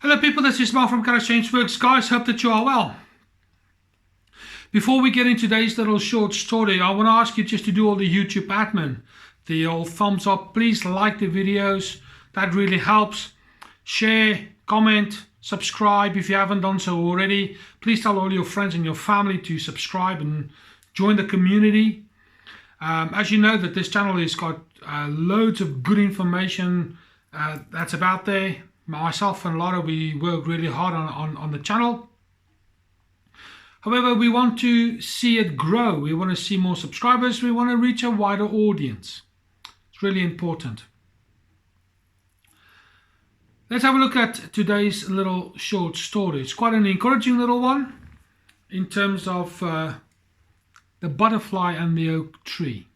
Hello people, this is Mark from Kharischangeworks. Guys, hope that you are well. Before we get into today's little short story, I want to ask you just to do all the YouTube admin. The old thumbs up, please like the videos, that really helps. Share, comment, subscribe if you haven't done so already. Please tell all your friends and your family to subscribe and join the community. As you know, that this channel has got loads of good information that's about there. Myself and Lara, we work really hard on the channel. However, we want to see it grow. We want to see more subscribers. We want to reach a wider audience. It's really important. Let's have a look at today's little short story. It's quite an encouraging little one in terms of the butterfly and the oak tree.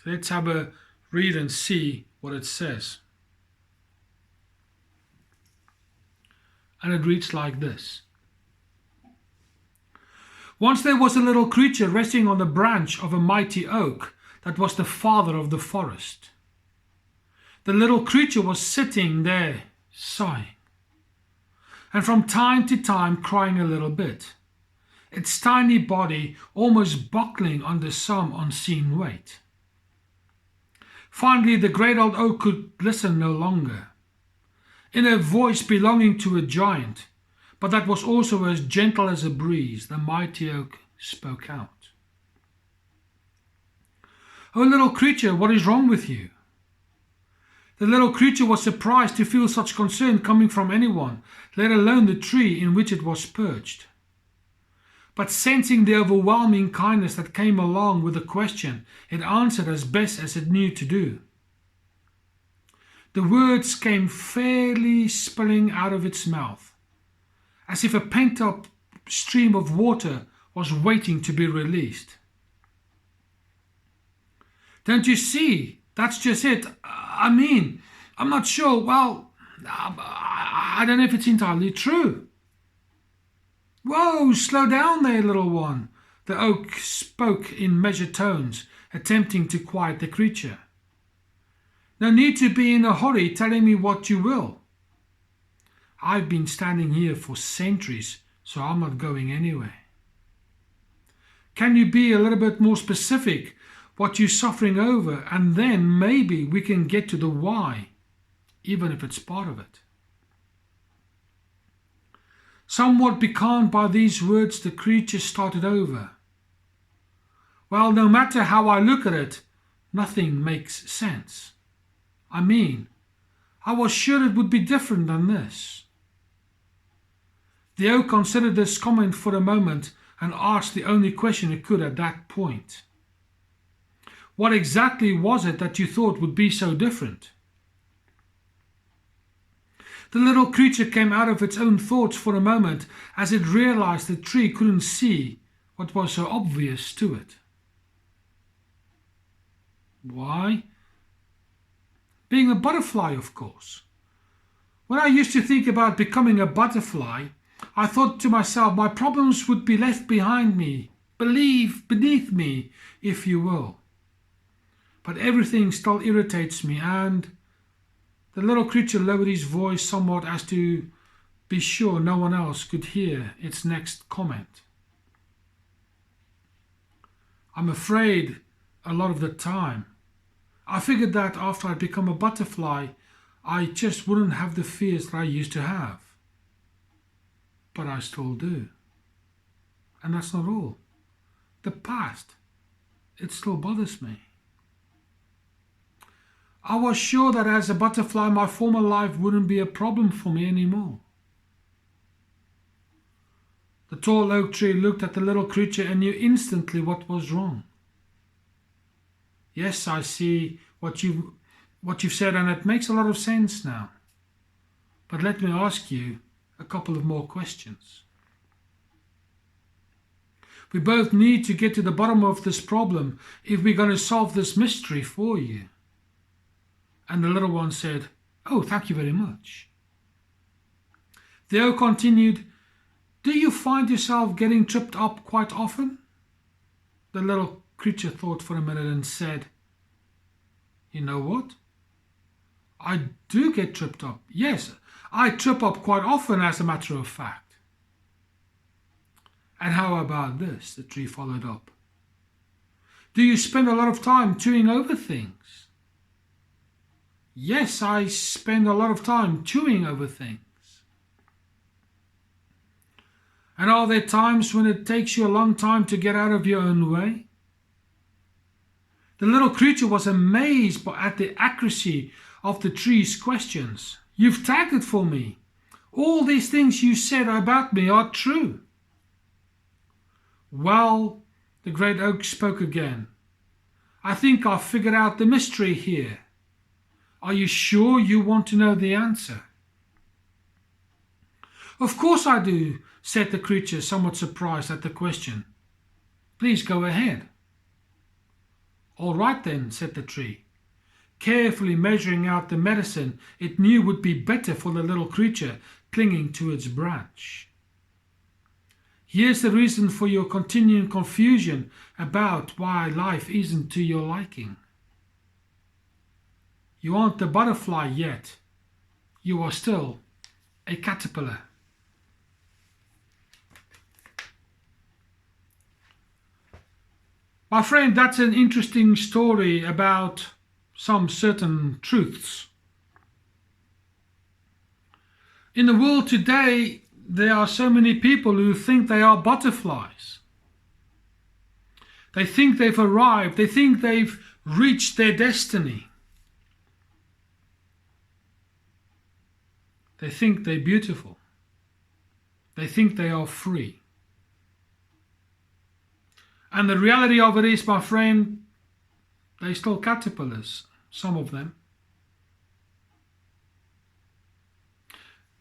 So let's have a read and see what it says. And it reads like this. Once there was a little creature resting on the branch of a mighty oak that was the father of the forest. The little creature was sitting there sighing, and from time to time crying a little bit, its tiny body almost buckling under some unseen weight. Finally, the great old oak could listen no longer. In a voice belonging to a giant, but that was also as gentle as a breeze, the mighty oak spoke out. "Oh, little creature, what is wrong with you?" The little creature was surprised to feel such concern coming from anyone, let alone the tree in which it was perched. But sensing the overwhelming kindness that came along with the question, it answered as best as it knew to do. The words came fairly spilling out of its mouth, as if a pent-up stream of water was waiting to be released. "Don't you see? That's just it. I'm not sure. Well, I don't know if it's entirely true." "Whoa, slow down there, little one," the oak spoke in measured tones, attempting to quiet the creature. "No need to be in a hurry telling me what you will. I've been standing here for centuries, so I'm not going anywhere. Can you be a little bit more specific what you're suffering over, and then maybe we can get to the why, even if it's part of it." Somewhat becalmed by these words, the creature started over. "Well, no matter how I look at it, nothing makes sense. I was sure it would be different than this." The oak considered this comment for a moment and asked the only question it could at that point. "What exactly was it that you thought would be so different?" The little creature came out of its own thoughts for a moment as it realized the tree couldn't see what was so obvious to it. "Why? Being a butterfly, of course. When I used to think about becoming a butterfly, I thought to myself my problems would be left behind me, beneath me, if you will. But everything still irritates me," and the little creature lowered his voice somewhat as to be sure no one else could hear its next comment. "I'm afraid a lot of the time I figured that after I'd become a butterfly, I just wouldn't have the fears that I used to have. But I still do. And that's not all. The past, it still bothers me. I was sure that as a butterfly, my former life wouldn't be a problem for me anymore." The tall oak tree looked at the little creature and knew instantly what was wrong. "Yes, I see what you've said, and it makes a lot of sense now. But let me ask you a couple of more questions. We both need to get to the bottom of this problem if we're going to solve this mystery for you." And the little one said, "Oh, thank you very much." The oak continued, "Do you find yourself getting tripped up quite often?" The little creature thought for a minute and said, "You know what? I do get tripped up. Yes, I trip up quite often, as a matter of fact. And how about this? The tree followed up. Do you spend a lot of time chewing over things? Yes, I spend a lot of time chewing over things. And are there times when it takes you a long time to get out of your own way? The little creature was amazed at the accuracy of the tree's questions. You've tagged it for me. All these things you said about me are true. Well, the great oak spoke again. I think I've figured out the mystery here. Are you sure you want to know the answer? Of course I do, said the creature, somewhat surprised at the question. Please go ahead. All right then, said the tree, carefully measuring out the medicine it knew would be better for the little creature clinging to its branch. Here's the reason for your continuing confusion about why life isn't to your liking. You aren't the butterfly yet. You are still a caterpillar. My friend, that's an interesting story about some certain truths. In the world today, there are so many people who think they are butterflies. They think they've arrived. They think they've reached their destiny. They think they're beautiful. They think they are free. And the reality of it is, my friend, they're still caterpillars, some of them.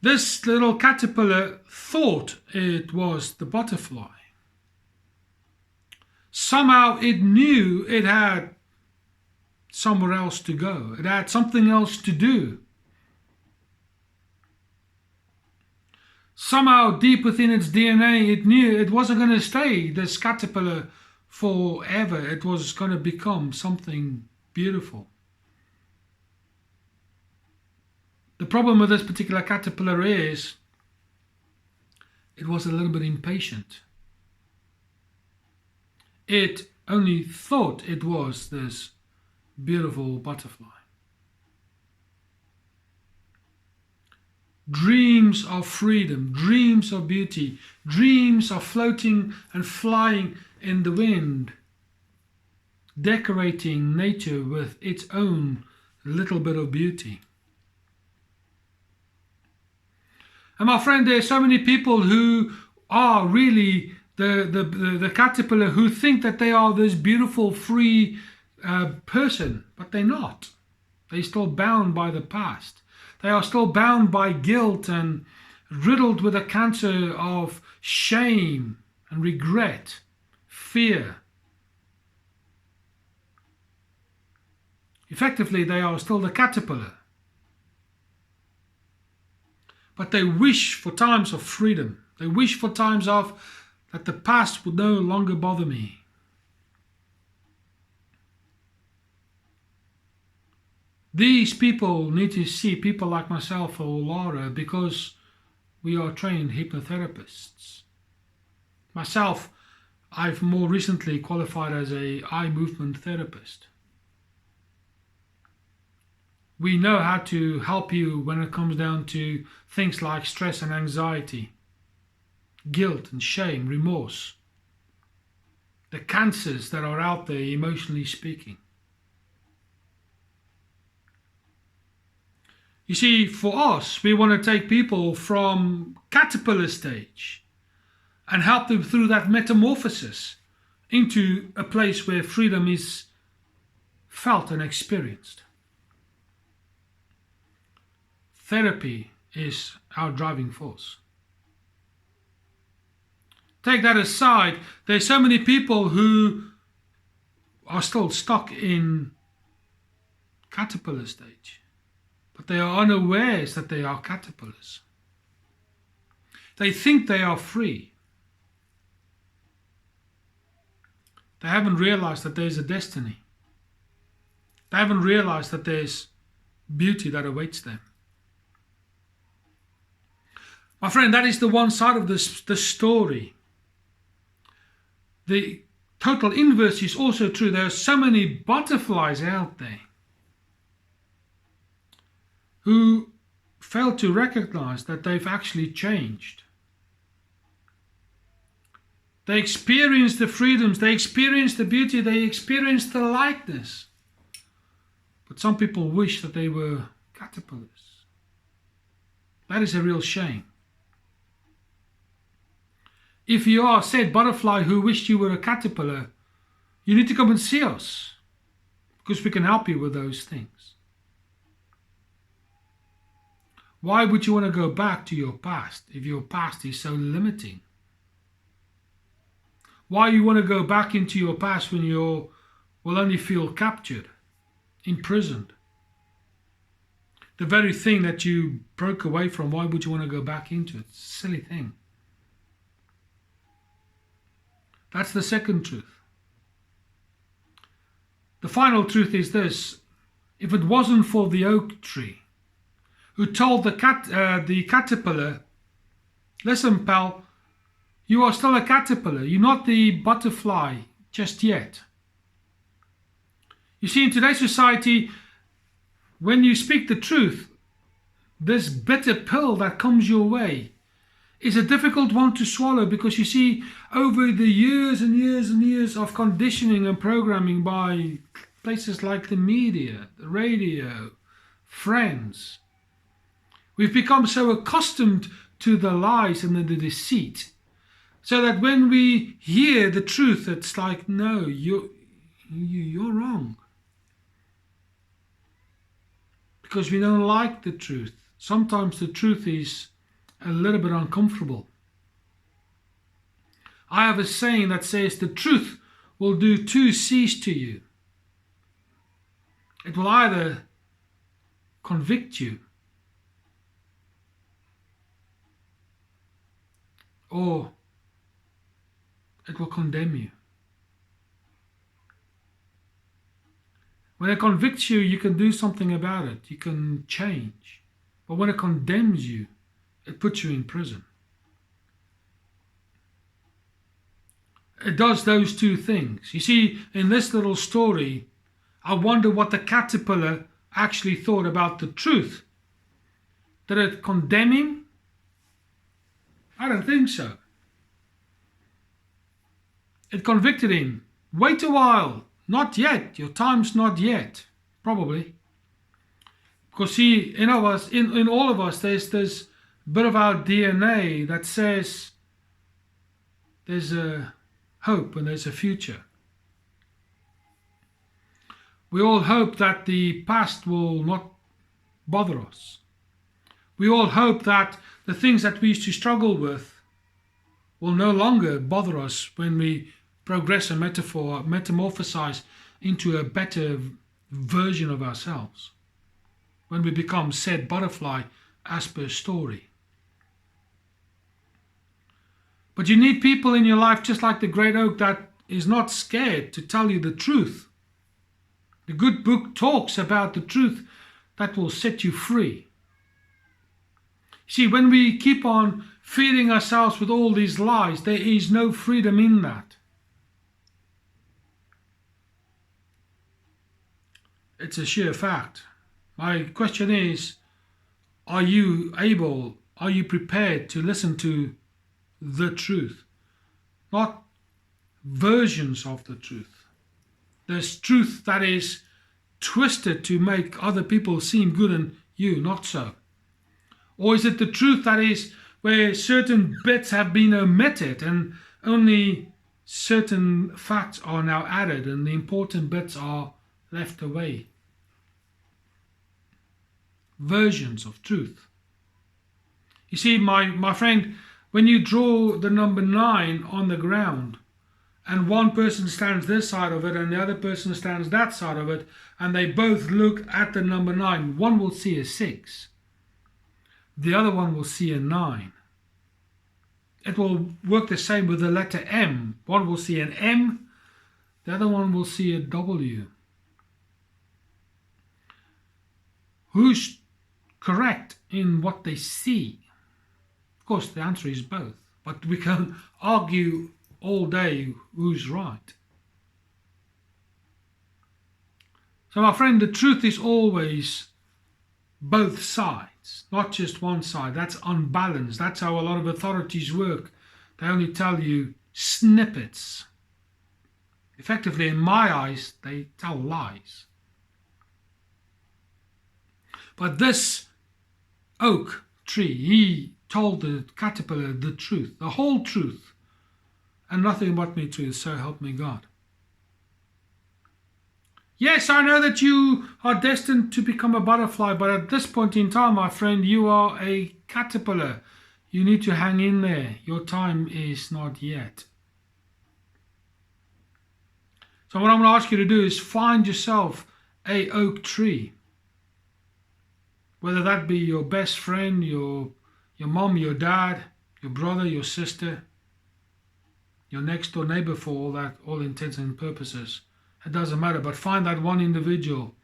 This little caterpillar thought it was the butterfly. Somehow it knew it had somewhere else to go. It had something else to do. Somehow deep within its DNA, it knew it wasn't going to stay this caterpillar forever. It was going to become something beautiful. The problem with this particular caterpillar is it was a little bit impatient. It only thought it was this beautiful butterfly. Dreams of freedom, dreams of beauty, dreams of floating and flying in the wind, decorating nature with its own little bit of beauty. And my friend, there are so many people who are really the caterpillar, who think that they are this beautiful, free person, but they're not. They're still bound by the past. They are still bound by guilt and riddled with a cancer of shame and regret, fear. Effectively, they are still the caterpillar. But they wish for times of freedom. They wish for times of that the past would no longer bother me. These people need to see people like myself or Lara, because we are trained hypnotherapists. Myself, I've more recently qualified as an eye movement therapist. We know how to help you when it comes down to things like stress and anxiety, guilt and shame, remorse, the cancers that are out there emotionally speaking. You see, for us, we want to take people from caterpillar stage and help them through that metamorphosis into a place where freedom is felt and experienced. Therapy is our driving force. Take that aside, there's so many people who are still stuck in caterpillar stage, but they are unawares that they are caterpillars. They think they are free. They haven't realized that there's a destiny. They haven't realized that there's beauty that awaits them. My friend, that is the one side of the story. The total inverse is also true. There are so many butterflies out there who fail to recognize that they've actually changed. They experience the freedoms, they experience the beauty, they experience the lightness. But some people wish that they were caterpillars. That is a real shame. If you are said butterfly who wished you were a caterpillar, you need to come and see us, because we can help you with those things. Why would you want to go back to your past if your past is so limiting? Why you want to go back into your past when you will only feel captured, imprisoned? The very thing that you broke away from, why would you want to go back into it? It's a silly thing. That's the second truth. The final truth is this: if it wasn't for the oak tree, who told the caterpillar, listen, pal, you are still a caterpillar, you're not the butterfly just yet. You see, in today's society, when you speak the truth, this bitter pill that comes your way is a difficult one to swallow, because you see, over the years and years and years of conditioning and programming by places like the media, the radio, friends, we've become so accustomed to the lies and the deceit, so that when we hear the truth, it's like, no, you're wrong. Because we don't like the truth. Sometimes the truth is a little bit uncomfortable. I have a saying that says the truth will do two C's to you. It will either convict you or it will condemn you. When it convicts you, you can do something about it. You can change. But when it condemns you, it puts you in prison. It does those two things. You see, in this little story, I wonder what the caterpillar actually thought about the truth. Did it condemn him? I don't think so. It convicted him. Wait a while. Not yet. Your time's not yet. Probably. Because see, in all of us, there's this bit of our DNA that says there's a hope and there's a future. We all hope that the past will not bother us. We all hope that the things that we used to struggle with will no longer bother us when we progress and metamorphosize into a better version of ourselves. When we become said butterfly as per story. But you need people in your life just like the great oak that is not scared to tell you the truth. The good book talks about the truth that will set you free. See, when we keep on feeding ourselves with all these lies, there is no freedom in that. It's a sheer fact. My question is, are you prepared to listen to the truth? Not versions of the truth. There's truth that is twisted to make other people seem good and you not so. Or is it the truth that is where certain bits have been omitted and only certain facts are now added and the important bits are left away? Versions of truth. You see, my friend, when you draw the number 9 on the ground and one person stands this side of it and the other person stands that side of it and they both look at the number 9, one will see a 6, the other one will see a 9. It will work the same with the letter M. One will see an M, the other one will see a W. Who's correct in what they see? course, the answer is both. But we can argue all day who's right. So my friend, the truth is always both sides, not just one side. That's unbalanced. That's how a lot of authorities work. They only tell you snippets. Effectively, in my eyes, they tell lies. But this oak tree, he told the caterpillar the truth, the whole truth, and nothing but me truth, so help me God. Yes, I know that you are destined to become a butterfly, but at this point in time, my friend, you are a caterpillar. You need to hang in there. Your time is not yet. So what I'm going to ask you to do is find yourself a oak tree. Whether that be your best friend, your mom, your dad, your brother, your sister, your next door neighbor, for all intents and purposes. It doesn't matter, but find that one individual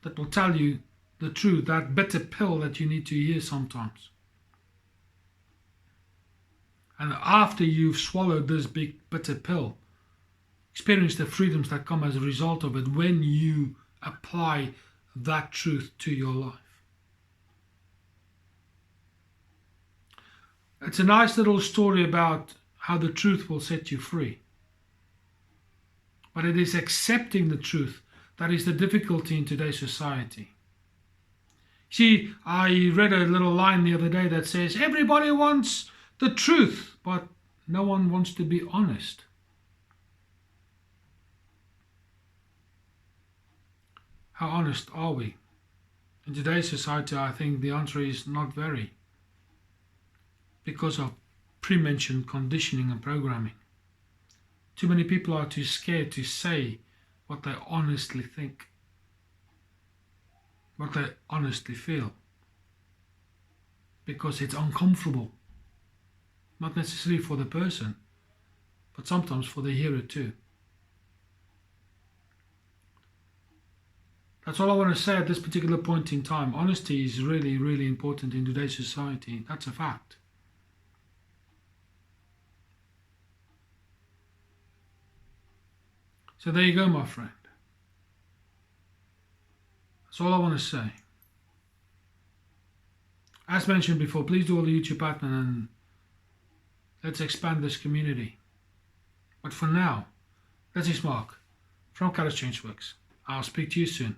that will tell you the truth, that bitter pill that you need to hear sometimes. And after you've swallowed this big bitter pill, experience the freedoms that come as a result of it when you apply that truth to your life. It's a nice little story about how the truth will set you free. But it is accepting the truth that is the difficulty in today's society. See, I read a little line the other day that says, everybody wants the truth, but no one wants to be honest. How honest are we? In today's society, I think the answer is not very, because of pre-mentioned conditioning and programming. Too many people are too scared to say what they honestly think, what they honestly feel, because it's uncomfortable. Not necessarily for the person, but sometimes for the hearer too. That's all I want to say at this particular point in time. Honesty is really, really important in today's society. That's a fact. So there you go, my friend. That's all I want to say. As mentioned before, please do all the YouTube admin and let's expand this community. But for now, this is Mark from Kharischangeworks. I'll speak to you soon.